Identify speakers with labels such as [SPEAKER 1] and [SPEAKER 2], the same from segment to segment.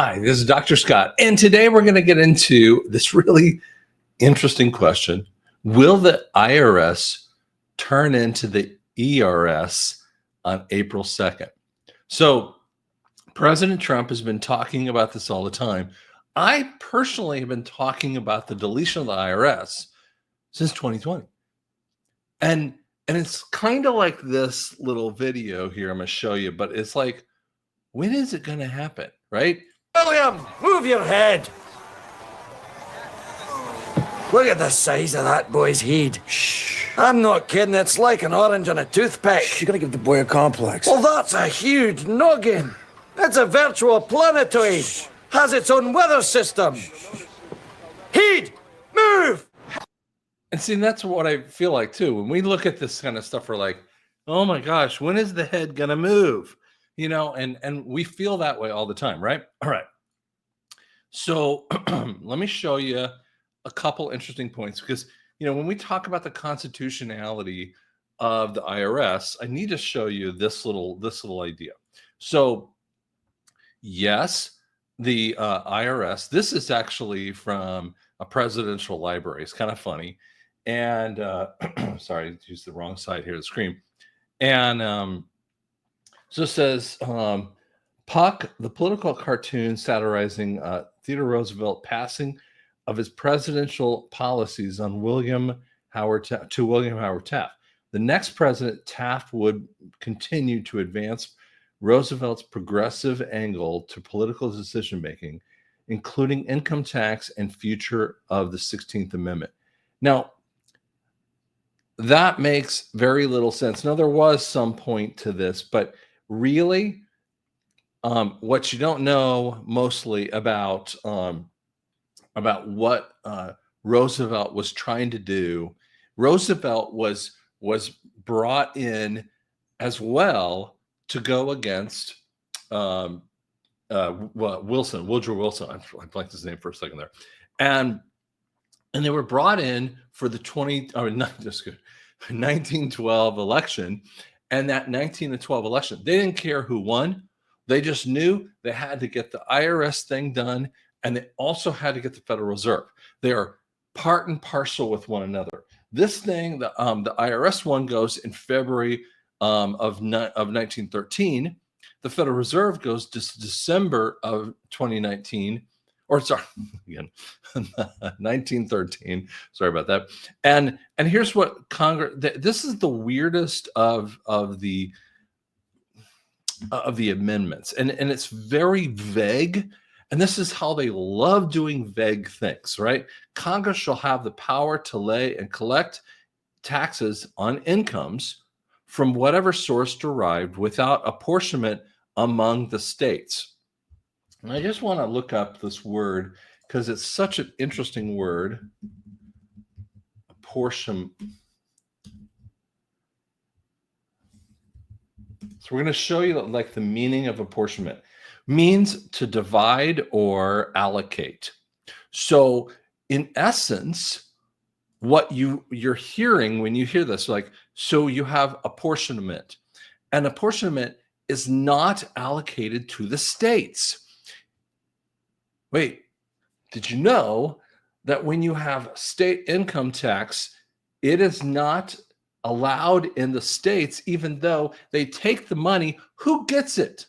[SPEAKER 1] Hi, this is Dr. Scott, and today we're going to get into this really interesting question. Will the IRS turn into the ERS on April 2nd? So, President Trump has been talking about this all the time. I personally have been talking about the deletion of the IRS since 2020. And it's kind of like this little video here I'm going to show you, but it's like, when is it going to happen, right?
[SPEAKER 2] William, move your head. Look at the size of that boy's head. Shh. I'm not kidding, it's like an orange on a toothpick.
[SPEAKER 3] You're gonna give the boy a complex.
[SPEAKER 2] Well, that's a huge noggin. It's a virtual planetoid. Has its own weather system. Heed, move!
[SPEAKER 1] And see, that's what I feel like too. When we look at this kind of stuff, we're like, oh my gosh, when is the head gonna move? You know, and we feel that way all the time, right? All right. So let me show you a couple interesting points because, you know, when we talk about the constitutionality of the IRS, I need to show you this little idea. So yes, the IRS, this is actually from a presidential library. It's kind of funny. And sorry, I used the wrong side here of the screen. And so it says, Puck, the political cartoon satirizing Theodore Roosevelt passing of his presidential policies on William Howard Taft. The next president, Taft, would continue to advance Roosevelt's progressive angle to political decision-making, including income tax and future of the 16th Amendment. Now, that makes very little sense. Now, there was some point to this, but really, what you don't know mostly about what Roosevelt was trying to do. Roosevelt was brought in as well to go against Woodrow Wilson. I blanked his name for a second there, and they were brought in for the 1912 election. And that 1912 election, they didn't care who won. They just knew they had to get the IRS thing done, and they also had to get the Federal Reserve. They are part and parcel with one another. This thing, the IRS one goes in February of 1913. The Federal Reserve goes to December of 2019, or sorry, again, 1913. Sorry about that. And here's what Congress. This is the weirdest of the amendments, and it's very vague. And this is how they love doing vague things, right? Congress shall have the power to lay and collect taxes on incomes from whatever source derived without apportionment among the states. And I just want to look up this word because it's such an interesting word. Apportion. So we're going to show you like the meaning of apportionment. Means to divide or allocate. So in essence, what you're hearing when you hear this, like, so you have apportionment, and apportionment is not allocated to the states. Wait, did you know that when you have state income tax, it is not allowed in the states, even though they take the money? Who gets it?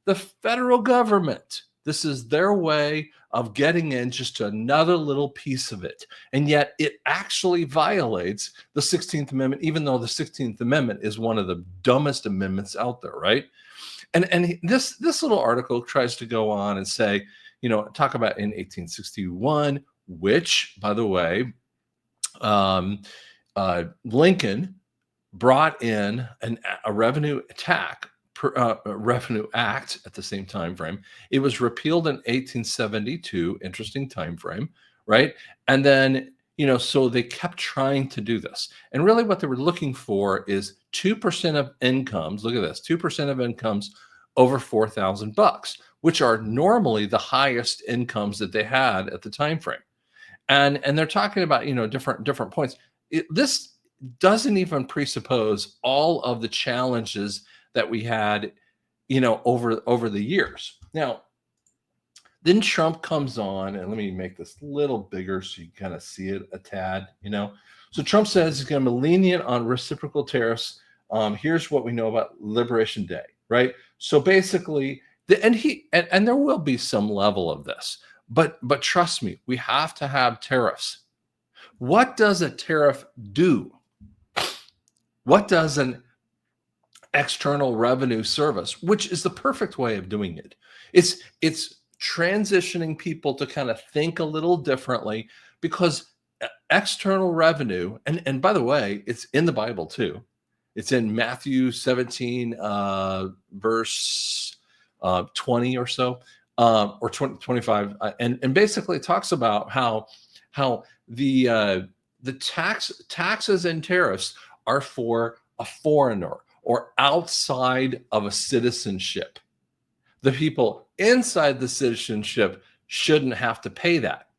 [SPEAKER 1] The federal government. This is their way of getting in just another little piece of it. And yet it actually violates the 16th Amendment, even though the 16th Amendment is one of the dumbest amendments out there, right? And this little article tries to go on and say, you know, talk about in 1861, which, by the way, Lincoln brought in a revenue attack. Revenue Act at the same time frame. It was repealed in 1872. Interesting time frame, right? And then, you know, so they kept trying to do this. And really what they were looking for is 2% of incomes. Look at this, 2% of incomes over $4,000, which are normally the highest incomes that they had at the time frame. And they're talking about, you know, different points. This doesn't even presuppose all of the challenges that we had, you know, over the years. Now, Then Trump comes on, and let me make this a little bigger so you kind of see it a tad, So Trump says he's going to be lenient on reciprocal tariffs. Here's what we know about Liberation Day, right? So basically, and there will be some level of this, but trust me, we have to have tariffs. What does a tariff do? What does an external revenue service, which is the perfect way of doing it? It's transitioning people to kind of think a little differently, because external revenue, and by the way, it's in the Bible too. It's in Matthew 17, verse 20 or so, or 25, and basically it talks about how the taxes and tariffs are for a foreigner or outside of a citizenship. The people inside the citizenship shouldn't have to pay that.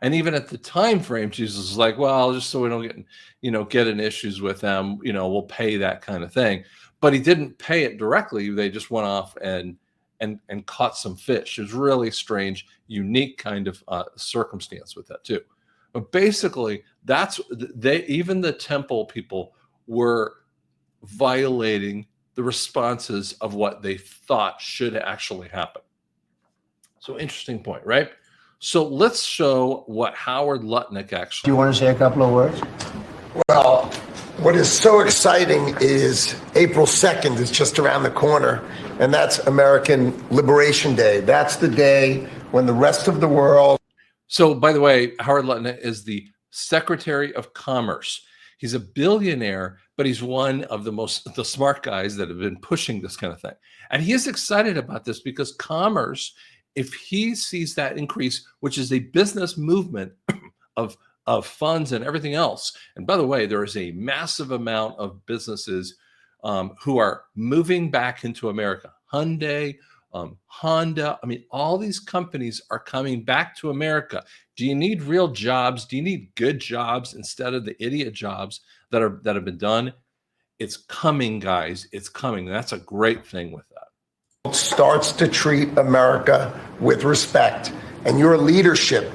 [SPEAKER 1] And even at the time frame, Jesus is like, well, just so we don't get in issues with them, we'll pay that kind of thing. But he didn't pay it directly. They just went off and caught some fish. It was really strange, unique kind of circumstance with that too. But basically, even the temple people were violating the responses of what they thought should actually happen. So interesting point, right? So let's show what Howard Lutnick actually.
[SPEAKER 3] Do you want to say a couple of words?
[SPEAKER 4] Well, what is so exciting is April 2nd is just around the corner, and that's American Liberation Day. That's the day when the rest of the world.
[SPEAKER 1] So, by the way, Howard Lutnick is the Secretary of Commerce. He's a billionaire, but he's one of the smart guys that have been pushing this kind of thing. And he is excited about this because commerce, if he sees that increase, which is a business movement of funds and everything else. And by the way, there is a massive amount of businesses who are moving back into America. Hyundai, Honda, all these companies are coming back to America. Do you need real jobs? Do you need good jobs instead of the idiot jobs that have been done? It's coming, guys. It's coming. That's a great thing with that.
[SPEAKER 4] Starts to treat America with respect, and your leadership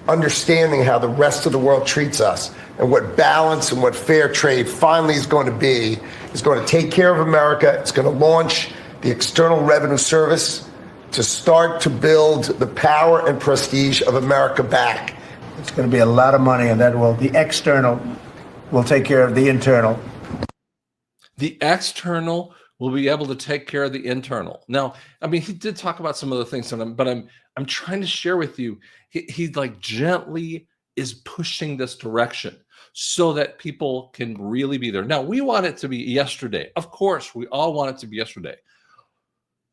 [SPEAKER 4] understanding how the rest of the world treats us and what balance and what fair trade finally is going to take care of America. It's going to launch the External Revenue Service to start to build the power and prestige of America back.
[SPEAKER 3] It's going to be a lot of money, and the external will take care of the internal.
[SPEAKER 1] The external will be able to take care of the internal. Now, he did talk about some other things, but I'm trying to share with you, he like gently is pushing this direction so that people can really be there. Now, we want it to be yesterday. Of course, we all want it to be yesterday.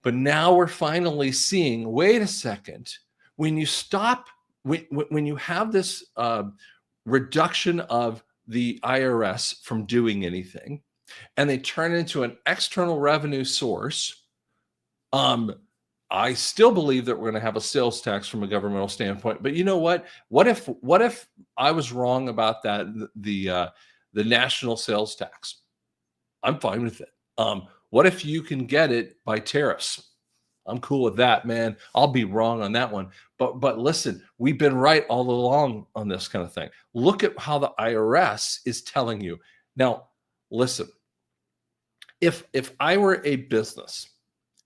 [SPEAKER 1] But now we're finally seeing, wait a second, when you stop, when you have this reduction of the IRS from doing anything, and they turn it into an external revenue source, I still believe that we're going to have a sales tax from a governmental standpoint. But you know what? What if I was wrong about that? The national sales tax, I'm fine with it. What if you can get it by tariffs? I'm cool with that, man. I'll be wrong on that one. But listen, we've been right all along on this kind of thing. Look at how the IRS is telling you. Now, listen, if I were a business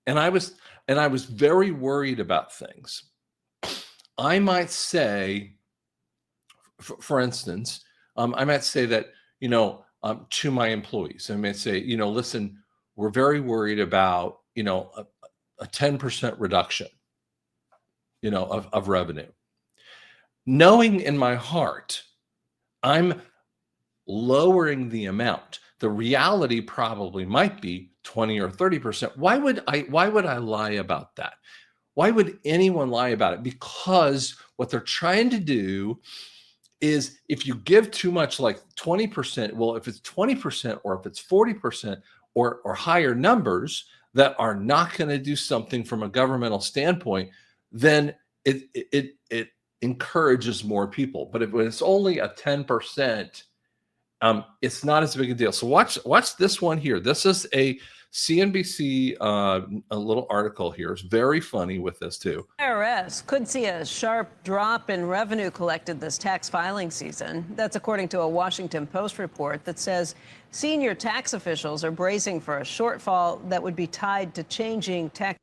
[SPEAKER 1] and I was very worried about things, I might say, for instance, I might say that, to my employees, I might say, listen, we're very worried about, a 10% reduction, of revenue. Knowing in my heart, I'm lowering the amount. The reality probably might be 20 or 30%. Why would I lie about that? Why would anyone lie about it? Because what they're trying to do is, if you give too much, like 20%, well, if it's 20% or if it's 40% or higher numbers that are not going to do something from a governmental standpoint, then it encourages more people. But when it's only a 10%, it's not as big a deal. So watch this one here. This is a CNBC, a little article here is very funny with this too.
[SPEAKER 5] IRS could see a sharp drop in revenue collected this tax filing season. That's according to a Washington Post report that says senior tax officials are bracing for a shortfall that would be tied to changing tax.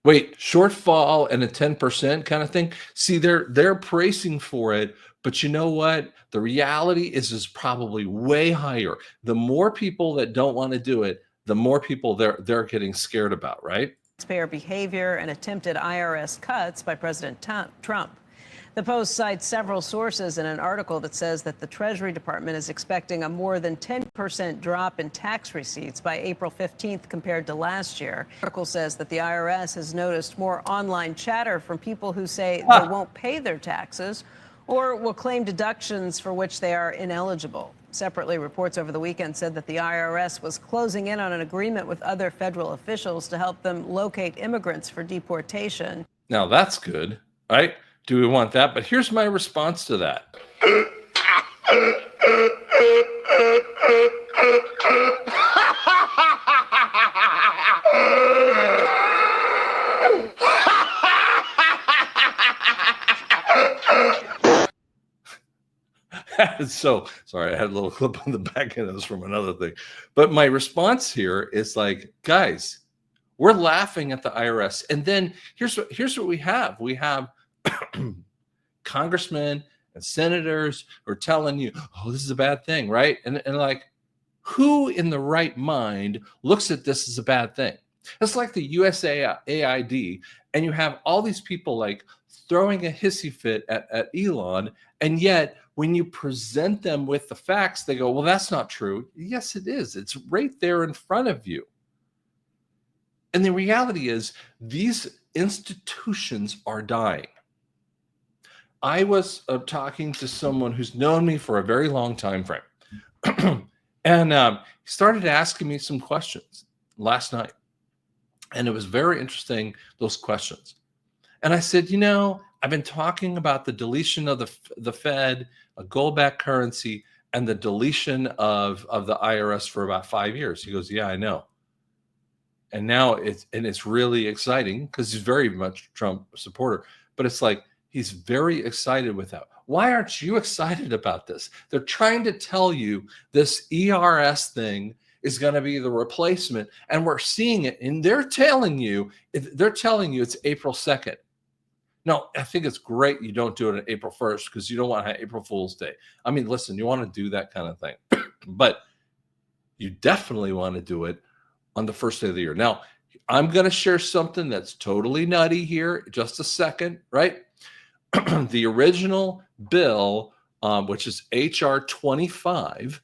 [SPEAKER 1] Wait, shortfall and a 10% kind of thing. See, they're bracing for it, but you know what? The reality is probably way higher. The more people that don't want to do it, the more people they're getting scared about, right?
[SPEAKER 5] Taxpayer behavior and attempted IRS cuts by President Trump. The Post cites several sources in an article that says that the Treasury Department is expecting a more than 10% drop in tax receipts by April 15th compared to last year. The article says that the IRS has noticed more online chatter from people who say they won't pay their taxes or will claim deductions for which they are ineligible. Separately, reports over the weekend said that the IRS was closing in on an agreement with other federal officials to help them locate immigrants for deportation.
[SPEAKER 1] Now that's good, right? Do we want that? But here's my response to that. So sorry, I had a little clip on the back end of this from another thing. But my response here is like, guys, we're laughing at the IRS. And then here's what we have. We have congressmen and senators are telling you, oh, this is a bad thing, right? And like, who in the right mind looks at this as a bad thing? It's like the USAID, and you have all these people like throwing a hissy fit at Elon, and yet when you present them with the facts, they go, well, that's not true. Yes, it is. It's right there in front of you. And the reality is these institutions are dying. I was talking to someone who's known me for a very long time frame. And he started asking me some questions last night. And it was very interesting, those questions. And I said, you know, I've been talking about the deletion of the Fed, a gold-backed currency, and the deletion of the IRS for about 5 years. He goes, yeah, I know. And now it's really exciting because he's very much a Trump supporter. But it's like, he's very excited with that. Why aren't you excited about this? They're trying to tell you this ERS thing is going to be the replacement, and we're seeing it. And they're telling you it's April 2nd. No, I think it's great you don't do it on April 1st because you don't want to have April Fool's Day. I mean, listen, you want to do that kind of thing, but you definitely want to do it on the first day of the year. Now, I'm going to share something that's totally nutty here. Just a second, right? The original bill, which is HR 25,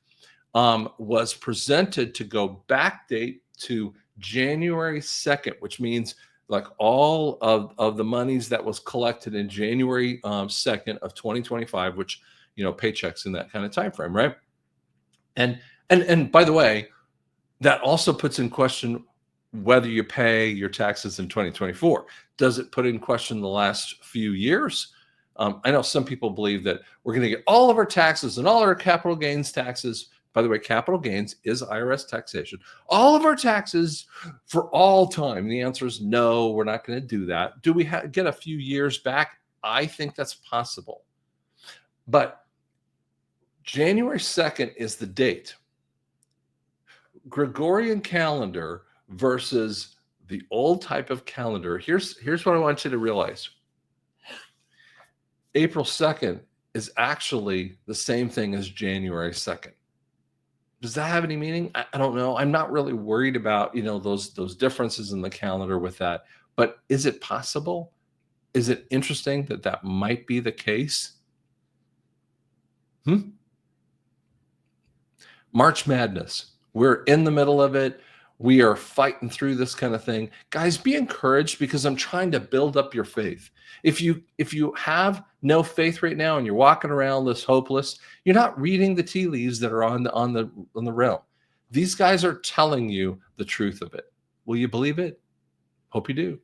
[SPEAKER 1] was presented to go backdate to January 2nd, which means like all of the monies that was collected in January 2nd of 2025, which, you know, paychecks in that kind of time frame, right? And by the way, that also puts in question whether you pay your taxes in 2024. Does it put in question the last few years? I know some people believe that we're going to get all of our taxes and all our capital gains taxes. By the way, capital gains is IRS taxation. All of our taxes for all time. The answer is no, we're not going to do that. Do we get a few years back? I think that's possible. But January 2nd is the date. Gregorian calendar versus the old type of calendar. Here's what I want you to realize. April 2nd is actually the same thing as January 2nd. Does that have any meaning? I don't know. I'm not really worried about, you know, those differences in the calendar with that. But is it possible? Is it interesting that that might be the case? March Madness. We're in the middle of it. We are fighting through this kind of thing. Guys, be encouraged because I'm trying to build up your faith. If you have no faith right now and you're walking around this hopeless, you're not reading the tea leaves that are on the realm. These guys are telling you the truth of it. Will you believe it? Hope you do.